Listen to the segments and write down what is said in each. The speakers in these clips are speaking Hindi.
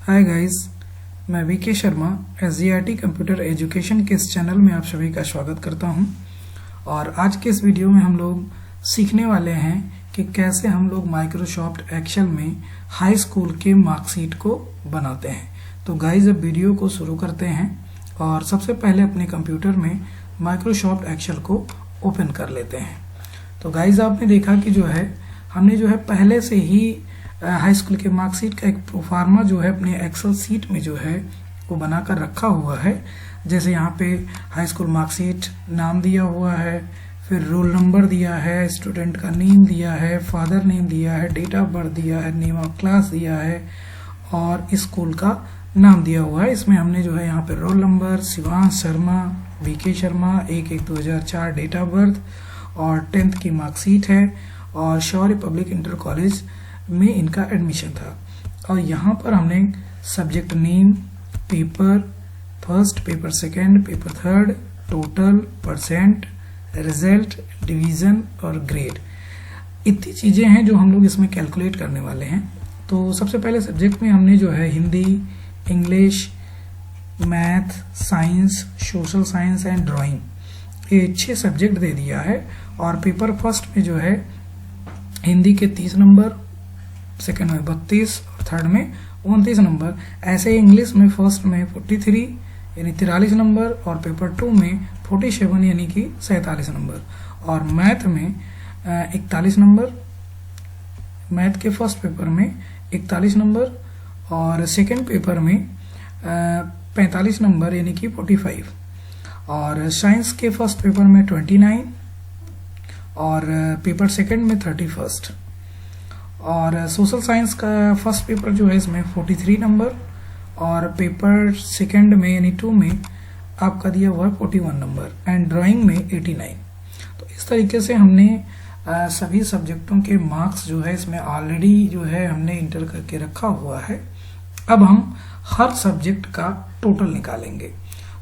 हाय गाइस, मैं वीके शर्मा एसजीआरटी कंप्यूटर एजुकेशन के इस चैनल में आप सभी का स्वागत करता हूं। और आज के इस वीडियो में हम लोग सीखने वाले हैं कि कैसे हम लोग माइक्रोसॉफ्ट एक्सेल में हाई स्कूल के मार्कशीट को बनाते हैं। तो गाइस, अब वीडियो को शुरू करते हैं और सबसे पहले अपने कंप्यूटर में माइक्रोसॉफ्ट एक्सेल को ओपन कर लेते हैं। तो गाइस, आपने देखा कि हमने पहले से ही हाई स्कूल के मार्कशीट का एक प्रोफार्मा अपने एक्सेल सीट में वो बनाकर रखा हुआ है। जैसे यहाँ पे हाई स्कूल मार्कशीट नाम दिया हुआ है, फिर रोल नंबर दिया है, स्टूडेंट का नेम दिया है, फादर नेम दिया है, डेट ऑफ बर्थ दिया है, नेम ऑफ क्लास दिया है और स्कूल का नाम दिया हुआ है। इसमें हमने यहाँ पे roll number Shivansh Sharma, VK Sharma, 1/1/2004 date of birth और 10th की मार्कशीट है और शौर्य पब्लिक इंटर कॉलेज में इनका एडमिशन था। और यहाँ पर हमने subject name, paper first, paper second, paper third, total, percent, result, division और ग्रेड, इतनी चीजें हैं जो हम लोग इसमें कैलकुलेट करने वाले हैं। तो सबसे पहले सब्जेक्ट में हमने Hindi, English, math, science, social science and drawing, ये 6 सब्जेक्ट दे दिया है। और पेपर फर्स्ट में हिंदी के 30 नंबर, सेकंड में 32 और थर्ड में 29 नंबर। ऐसे ही इंग्लिश में फर्स्ट में 43 यानी 43 नंबर और पेपर 2 में 47 यानी कि 47 नंबर। और मैथ में 41 नंबर, मैथ के फर्स्ट पेपर में 41 नंबर और सेकंड पेपर में 45 नंबर यानी कि 45। और साइंस के फर्स्ट पेपर में 29 और पेपर सेकंड में 31। और सोशल साइंस का फर्स्ट पेपर इसमें 43 नंबर और पेपर सेकंड में यानी 2 में आपका दिया हुआ है 41 नंबर एंड ड्राइंग में 89। तो इस तरीके से हमने सभी सब्जेक्टों के मार्क्स इसमें ऑलरेडी हमने इंटर करके रखा हुआ है। अब हम हर सब्जेक्ट का टोटल निकालेंगे।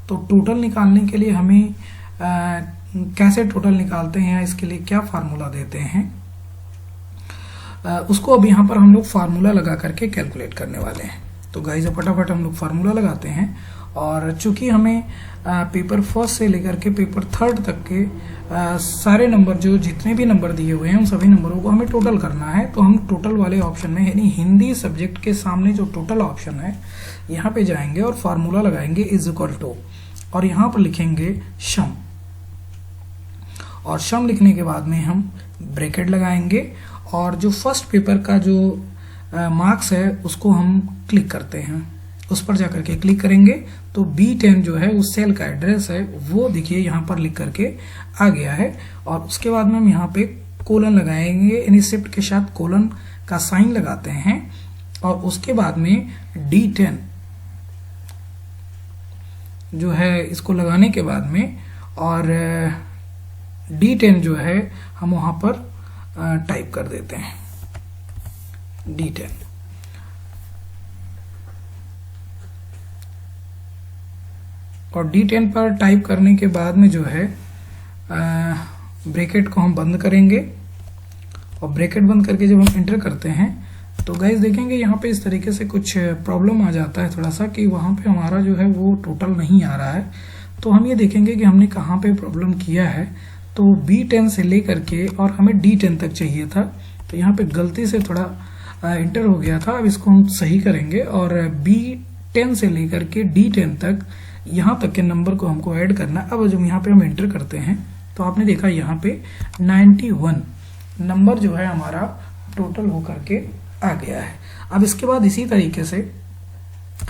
तो टोटल निकालने के लिए हमें कैसे टोटल निकालते हैं, इसके लिए क्या फार्मूला देते हैं, उसको अब यहाँ पर हम लोग फार्मूला लगा करके कैलकुलेट करने वाले हैं। तो गाइस, फटाफट हम लोग फार्मूला लगाते हैं। और चूंकि हमें पेपर फर्स्ट से लेकर के पेपर थर्ड तक के सारे नंबर जितने भी नंबर दिए हुए हैं उन सभी नंबरों को हमें टोटल करना है। तो हम टोटल वाले ऑप्शन में यानी हिंदी सब्जेक्ट के सामने जो टोटल ऑप्शन है यहाँ पे जाएंगे और फार्मूला लगाएंगे इज इक्वल टू, और यहाँ पर लिखेंगे सम। और सम लिखने के बाद में हम ब्रैकेट लगाएंगे और जो फर्स्ट पेपर का मार्क्स है उसको हम क्लिक करते हैं, उस पर जाकर के क्लिक करेंगे तो B10 उस सेल का एड्रेस है वो देखिए यहाँ पर लिख करके आ गया है। और उसके बाद में हम यहाँ पे कोलन लगाएंगे, यानी शिफ्ट के साथ कोलन का साइन लगाते हैं। और उसके बाद में D10 इसको लगाने के बाद में और D10 हम वहां पर टाइप कर देते हैं D10। और D10 पर टाइप करने के बाद में ब्रैकेट को हम बंद करेंगे। और ब्रैकेट बंद करके जब हम एंटर करते हैं तो गाइस देखेंगे यहाँ पे इस तरीके से कुछ प्रॉब्लम आ जाता है थोड़ा सा, कि वहां पे हमारा वो टोटल नहीं आ रहा है। तो हम ये देखेंगे कि हमने कहाँ पे प्रॉब्लम किया है। तो B10 से लेकर के और हमें D10 तक चाहिए था, तो यहाँ पे गलती से थोड़ा इंटर हो गया था। अब इसको हम सही करेंगे और B10 से लेकर के D10 तक यहाँ तक के नंबर को हमको ऐड करना। अब जब यहाँ पे हम एंटर करते हैं तो आपने देखा यहाँ पे 91 नंबर हमारा टोटल होकर के आ गया है। अब इसके बाद इसी तरीके से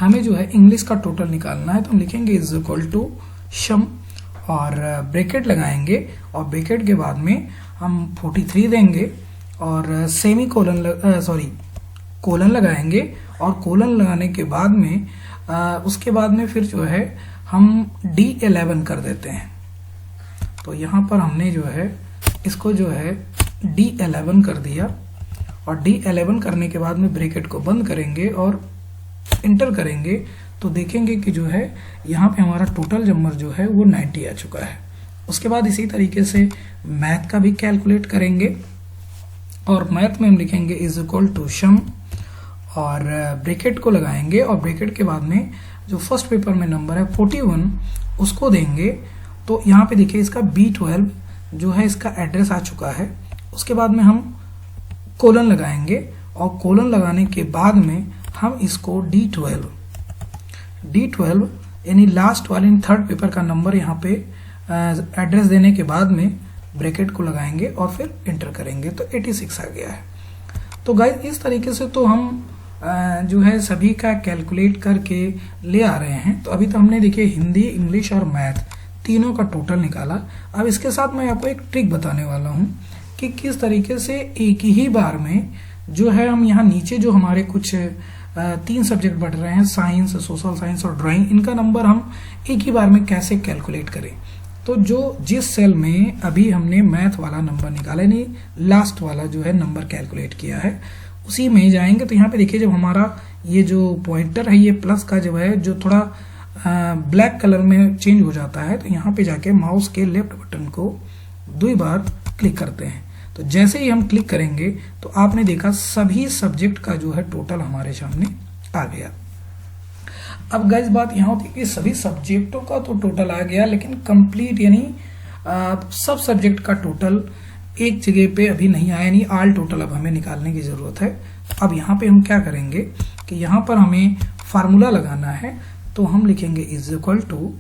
हमें इंग्लिश का टोटल निकालना है। तो हम लिखेंगे इज इक्वल टू सम और ब्रैकेट लगाएंगे और ब्रैकेट के बाद में हम 43 देंगे और सेमी कोलन कोलन लगाएंगे। और कोलन लगाने के बाद में उसके बाद में फिर हम D11 कर देते हैं। तो यहाँ पर हमने इसको D11 कर दिया। और D11 करने के बाद में ब्रैकेट को बंद करेंगे और इंटर करेंगे तो देखेंगे कि यहाँ पे हमारा टोटल नंबर वो 90 आ चुका है। उसके बाद इसी तरीके से मैथ का भी कैलकुलेट करेंगे और मैथ में हम लिखेंगे इज इक्वल टू सम और ब्रैकेट को लगाएंगे और ब्रैकेट के बाद में जो फर्स्ट पेपर में नंबर है 41 उसको देंगे। तो यहाँ पे देखिए इसका B12 जो है इसका एड्रेस आ चुका है। उसके बाद में हम कोलन लगाएंगे और कोलन लगाने के बाद में हम इसको D12 यानी लास्ट वाले थर्ड पेपर का नंबर यहाँ पे एड्रेस देने के बाद में ब्रैकेट को लगाएंगे और फिर इंटर करेंगे तो 86 आ गया है। तो गाइस इस तरीके से तो हम जो है सभी का कैलकुलेट करके ले आ रहे हैं। तो अभी तो हमने देखिए हिंदी, इंग्लिश और मैथ तीनों का टोटल निकाला। अब इसके साथ मैं आपको एक ट्रिक बताने वाला हूं कि किस तरीके से एक ही बार में जो है हम यहाँ नीचे जो हमारे कुछ 3 सब्जेक्ट बढ़ रहे हैं, साइंस, सोशल साइंस और ड्राइंग, इनका नंबर हम एक ही बार में कैसे कैलकुलेट करें। तो जो जिस सेल में अभी हमने मैथ वाला नंबर निकाला नहीं, लास्ट वाला जो है नंबर कैलकुलेट किया है, उसी में ही जाएंगे। तो यहाँ पे देखिए जब हमारा ये जो पॉइंटर है ये प्लस का जो है जो थोड़ा ब्लैक कलर में चेंज हो जाता है, तो यहाँ पे जाके माउस के लेफ्ट बटन को 2 बार क्लिक करते हैं। तो जैसे ही हम क्लिक करेंगे तो आपने देखा सभी सब्जेक्ट का जो है टोटल हमारे सामने आ गया। अब गाइस बात यहाँ होती है कि सभी सब्जेक्टों का तो टोटल आ गया, लेकिन कंप्लीट यानी सब सब्जेक्ट का टोटल एक जगह पे अभी नहीं आया, यानी ऑल टोटल अब हमें निकालने की जरूरत है। अब यहाँ पे हम क्या करेंगे कि यहाँ पर हमें फार्मूला लगाना है। तो हम लिखेंगे इज इक्वल टू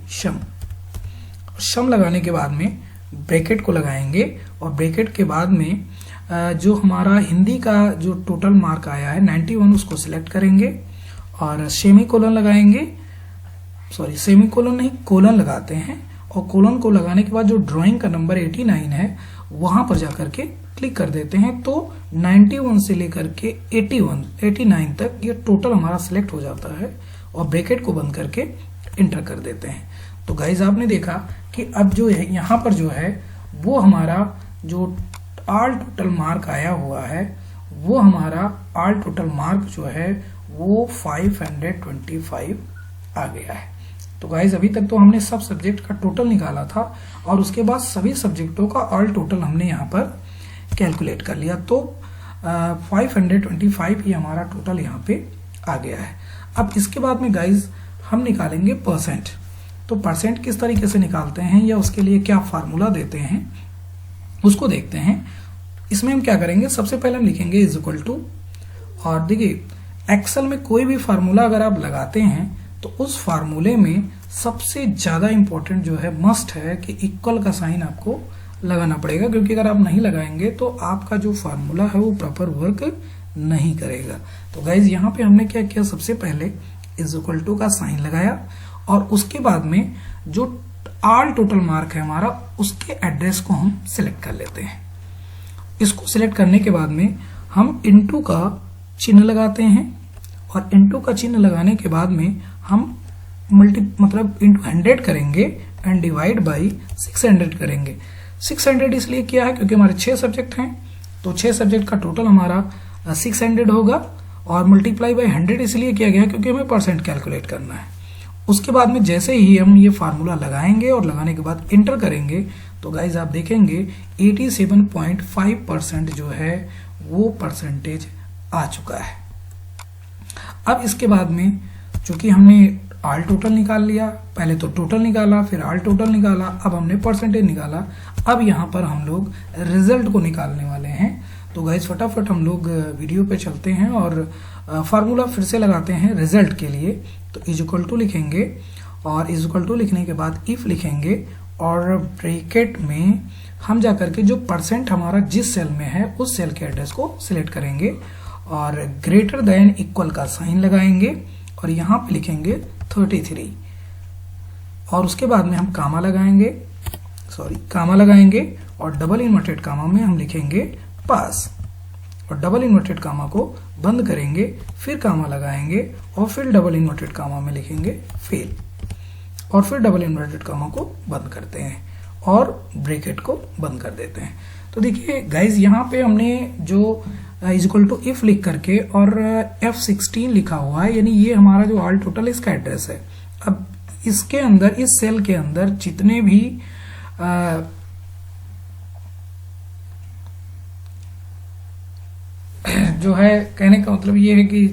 सम लगाने के बाद में ब्रैकेट को लगाएंगे और ब्रैकेट के बाद में जो हमारा हिंदी का जो टोटल मार्क आया है 91 उसको सिलेक्ट करेंगे और सेमीकोलन लगाएंगे, सॉरी सेमीकोलन नहीं कोलन लगाते हैं। और कोलन को लगाने के बाद जो ड्राइंग का नंबर 89 है वहां पर जाकर के क्लिक कर देते हैं। तो 91 से लेकर के 89 तक ये टोटल हमारा सिलेक्ट हो जाता है और ब्रैकेट को बंद करके इंटर कर देते हैं। तो गाइज आपने देखा कि अब जो है यहाँ पर जो है वो हमारा जो ऑल टोटल मार्क आया हुआ है वो हमारा ऑल टोटल मार्क जो है वो 525 आ गया है। तो गाइज अभी तक तो हमने सब सब्जेक्ट का टोटल निकाला था और उसके बाद सभी सब्जेक्टों का ऑल टोटल हमने यहाँ पर कैलकुलेट कर लिया। तो 525 ही हमारा टोटल यहाँ पे आ गया है। अब इसके बाद में गाइज हम निकालेंगे परसेंट। तो परसेंट किस तरीके से निकालते हैं या उसके लिए क्या फार्मूला देते हैं उसको देखते हैं। इसमें हम क्या करेंगे, सबसे पहले हम लिखेंगे इज इक्वल टू, और देखिए एक्सेल में कोई भी फार्मूला अगर आप लगाते हैं तो उस फार्मूले में सबसे ज्यादा इंपॉर्टेंट जो है मस्ट है कि इक्वल का साइन आपको लगाना पड़ेगा, क्योंकि अगर आप नहीं लगाएंगे तो आपका जो फार्मूला है वो प्रॉपर वर्क नहीं करेगा। तो गाइज यहाँ पे हमने क्या किया, सबसे पहले इज इक्वल टू का साइन लगाया और उसके बाद में जो ऑल टोटल मार्क है हमारा उसके एड्रेस को हम सिलेक्ट कर लेते हैं। इसको सिलेक्ट करने के बाद में हम इनटू का चिन्ह लगाते हैं और इनटू का चिन्ह लगाने के बाद में हम मतलब इनटू 100 करेंगे एंड डिवाइड बाई 600 करेंगे। 600 इसलिए किया है क्योंकि हमारे 6 सब्जेक्ट हैं, तो 6 सब्जेक्ट का टोटल हमारा 600 होगा और मल्टीप्लाई बाई 100 इसलिए किया गया क्योंकि हमें परसेंट कैलकुलेट करना है। उसके बाद में जैसे ही हम ये फार्मूला लगाएंगे और लगाने के बाद इंटर करेंगे तो गाइज आप देखेंगे 87.5% जो है वो परसेंटेज आ चुका है। अब इसके बाद में चूंकि हमने ऑल टोटल निकाल लिया, पहले तो टोटल निकाला फिर ऑल टोटल निकाला, अब हमने परसेंटेज निकाला। अब यहाँ पर हम लोग रिजल्ट को निकालने वाले हैं। तो गाइज फटाफट हम लोग वीडियो पे चलते हैं और फार्मूला फिर से लगाते हैं रिजल्ट के लिए। तो इज इक्वल टू लिखेंगे और इज इक्वल टू लिखने के बाद इफ लिखेंगे और ब्रैकेट में हम जाकर के जो परसेंट हमारा जिस सेल में है उस सेल के एड्रेस को सिलेक्ट करेंगे और ग्रेटर देन इक्वल का साइन लगाएंगे और यहाँ पे लिखेंगे 33 और उसके बाद में हम कामा लगाएंगे और डबल इन्वर्टेड कामा में हम लिखेंगे पास और डबल इन्वर्टेड कामा को बंद करेंगे, फिर कामा लगाएंगे और फिर डबल इन्वर्टेड कामा में लिखेंगे फेल और फिर डबल इन्वर्टेड कामा को बंद करते हैं और ब्रैकेट को बंद कर देते हैं। तो देखिए गाइज यहाँ पे हमने जो इज इक्वल टू इफ लिख करके और F16 लिखा हुआ है, यानी ये हमारा जो ऑल टोटल इसका एड्रेस है। अब इसके अंदर इस सेल के अंदर जितने भी जो है कहने का मतलब ये है कि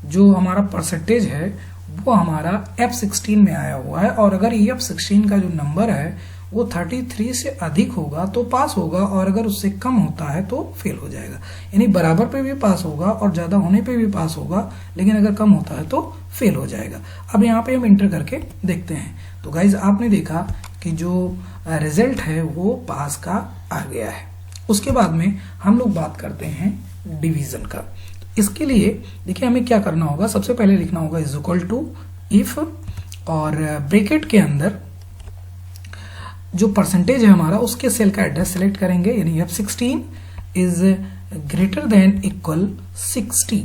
जो हमारा परसेंटेज है वो हमारा F16 में आया हुआ है, और अगर ये F16 का जो नंबर है वो 33 से अधिक होगा तो पास होगा, और अगर उससे कम होता है तो फेल हो जाएगा। यानी बराबर पे भी पास होगा और ज्यादा होने पे भी पास होगा, लेकिन अगर कम होता है तो फेल हो जाएगा। अब यहाँ पे हम इंटर करके देखते हैं। तो गाइज आपने देखा कि जो रिजल्ट है वो पास का आ गया है। उसके बाद में हम लोग बात करते हैं डिवीजन का। इसके लिए देखिए हमें क्या करना होगा, सबसे पहले लिखना होगा इज इक्वल टू इफ, और ब्रैकेट के अंदर जो परसेंटेज है हमारा उसके सेल का एड्रेस सेलेक्ट करेंगे, यानी F16 is greater than equal 60,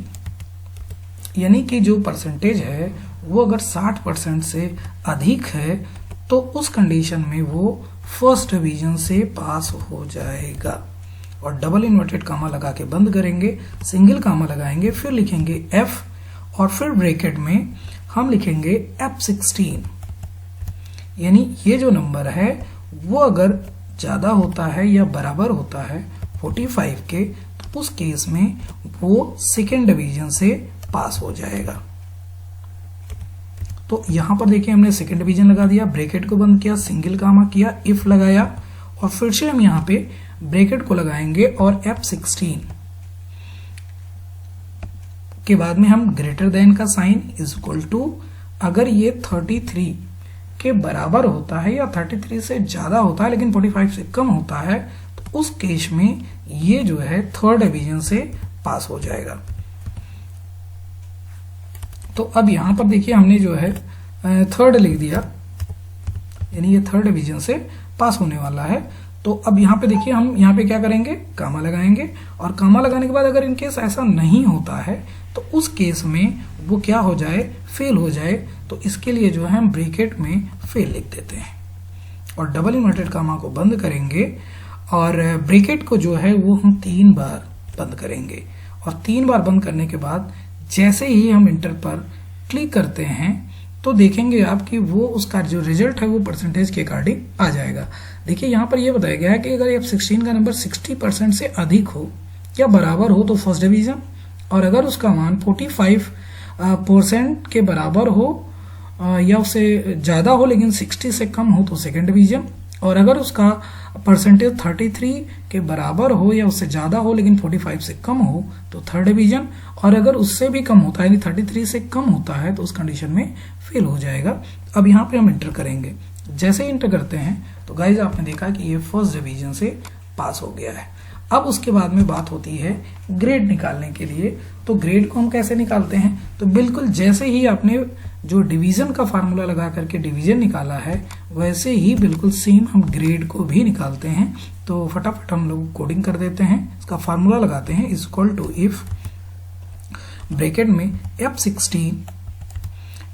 यानी कि जो परसेंटेज है वो अगर 60% से अधिक है तो उस कंडीशन में वो फर्स्ट डिवीजन से पास हो जाएगा। और डबल इन्वर्टेड कामा लगा के बंद करेंगे, सिंगल कामा लगाएंगे, फिर लिखेंगे F, और फिर ब्रैकेट में हम लिखेंगे F16, यानी ये जो नंबर है वो अगर ज्यादा होता है या बराबर होता है 45 के, तो उस केस में वो सेकेंड डिवीजन से पास हो जाएगा। तो यहां पर देखिए हमने सेकेंड डिवीजन लगा दिया, ब्रैकेट को बंद किया, सिंगल कामा किया, इफ लगाया, और फिर से हम यहां पे ब्रैकेट को लगाएंगे और F16 के बाद में हम ग्रेटर देन का साइन इज इक्वल टू, अगर ये 33 के बराबर होता है या 33 से ज्यादा होता है लेकिन 45 से कम होता है, तो उस केस में ये जो है थर्ड डिवीजन से पास हो जाएगा। तो अब यहां पर देखिए हमने जो है थर्ड लिख दिया, यानी ये थर्ड डिवीजन से पास होने वाला है। तो अब यहाँ पे देखिए हम यहाँ पे क्या करेंगे, कामा लगाएंगे, और कामा लगाने के बाद अगर इनकेस ऐसा नहीं होता है तो उस केस में वो क्या हो जाए, फेल हो जाए। तो इसके लिए जो है हम ब्रैकेट में फेल लिख देते हैं और डबल इन्वर्टेड कामा को बंद करेंगे, और ब्रैकेट को जो है वो हम 3 बार बंद करेंगे, और 3 बार बंद करने के बाद जैसे ही हम इंटर पर क्लिक करते हैं तो देखेंगे आप कि वो उसका जो रिजल्ट है वो परसेंटेज के अकॉर्डिंग आ जाएगा। देखिए यहाँ पर ये बताया गया है कि अगर F16 का नंबर 60% से अधिक हो या बराबर हो तो फर्स्ट डिवीजन, और अगर उसका मान 45% के बराबर हो या उससे ज्यादा हो लेकिन 60 से कम हो तो सेकेंड डिवीजन, और अगर उसका परसेंटेज 33 के बराबर हो या उससे ज्यादा हो लेकिन 45 से कम हो तो थर्ड डिवीजन, और अगर उससे भी कम होता है यानी 33 से कम होता है तो उस कंडीशन में फेल हो जाएगा। अब यहाँ पे हम इंटर करेंगे, जैसे ही इंटर करते हैं तो गाइज आपने देखा कि ये फर्स्ट डिवीजन से पास हो गया है। अब उसके बाद में बात होती है ग्रेड निकालने के लिए। तो ग्रेड को हम कैसे निकालते हैं, तो बिल्कुल जैसे ही आपने जो डिवीजन का फार्मूला लगा करके डिवीजन निकाला है वैसे ही बिल्कुल सेम हम ग्रेड को भी निकालते हैं। तो फटाफट हम लोग कोडिंग कर देते हैं, इसका फार्मूला लगाते हैं, is equal to if bracket में F16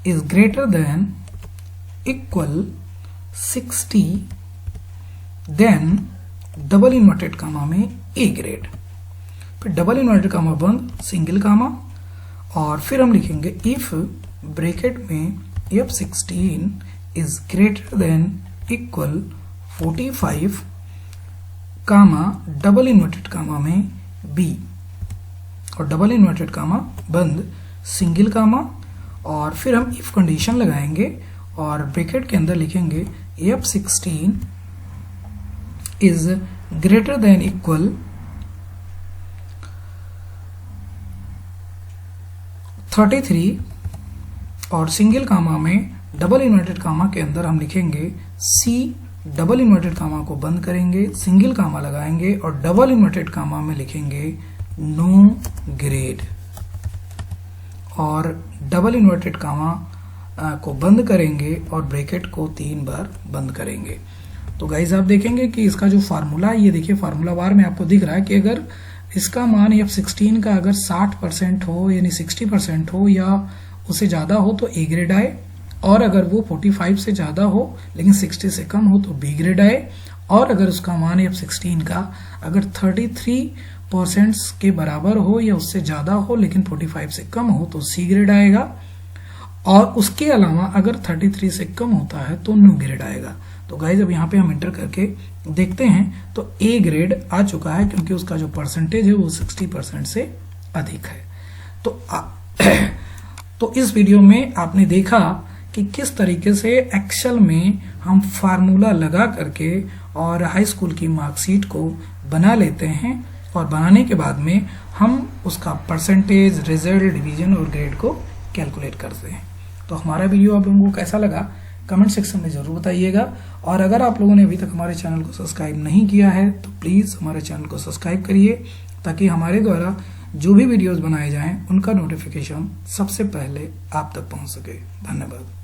is greater than equal 60 then double inverted comma में ए ग्रेड, फिर डबल इन्वर्टेड कामा बंद, सिंगल कामा, और फिर हम लिखेंगे इफ ब्रैकेट में F16 is greater than equal 45 comma double inverted comma में बी, और डबल इन्वर्टेड कामा बंद, सिंगल कामा, और फिर हम इफ कंडीशन लगाएंगे और ब्रैकेट के अंदर लिखेंगे F16 is greater than equal 33, और सिंगल कामा में डबल इन्वर्टेड कामा के अंदर हम लिखेंगे सी, डबल इन्वर्टेड कामा को बंद करेंगे, सिंगल कामा लगाएंगे और डबल इन्वर्टेड कामा में लिखेंगे नो ग्रेड, और डबल इन्वर्टेड कामा को बंद करेंगे और ब्रैकेट को 3 बार बंद करेंगे। तो गाइज आप देखेंगे कि इसका जो फार्मूला है, ये देखिए फार्मूला बार में आपको दिख रहा है कि अगर इसका मान F16 का अगर 60% हो यानी 60% हो या उससे ज्यादा हो तो ए ग्रेड आए, और अगर वो 45 से ज्यादा हो लेकिन 60 से कम हो तो बी ग्रेड आए, और अगर उसका मान F16 का अगर 33% के बराबर हो या उससे ज्यादा हो लेकिन 45 से कम हो तो सी ग्रेड आएगा, और उसके अलावा अगर 33 से कम होता है तो नो ग्रेड आएगा। तो गाइज अब यहाँ पे हम इंटर करके देखते हैं तो ए ग्रेड आ चुका है क्योंकि उसका जो परसेंटेज है वो 60% से अधिक है। तो तो इस वीडियो में आपने देखा कि किस तरीके से एक्सेल में हम फार्मूला लगा करके और हाई स्कूल की मार्कशीट को बना लेते हैं और बनाने के बाद में हम उसका परसेंटेज, रिजल्ट, डिवीजन और ग्रेड को कैलकुलेट करते हैं। तो हमारा वीडियो आप लोगों को कैसा लगा कमेंट सेक्शन में जरूर बताइएगा। और अगर आप लोगों ने अभी तक हमारे चैनल को सब्सक्राइब नहीं किया है तो प्लीज़ हमारे चैनल को सब्सक्राइब करिए, ताकि हमारे द्वारा जो भी वीडियोस बनाए जाएं उनका नोटिफिकेशन सबसे पहले आप तक पहुंच सके। धन्यवाद।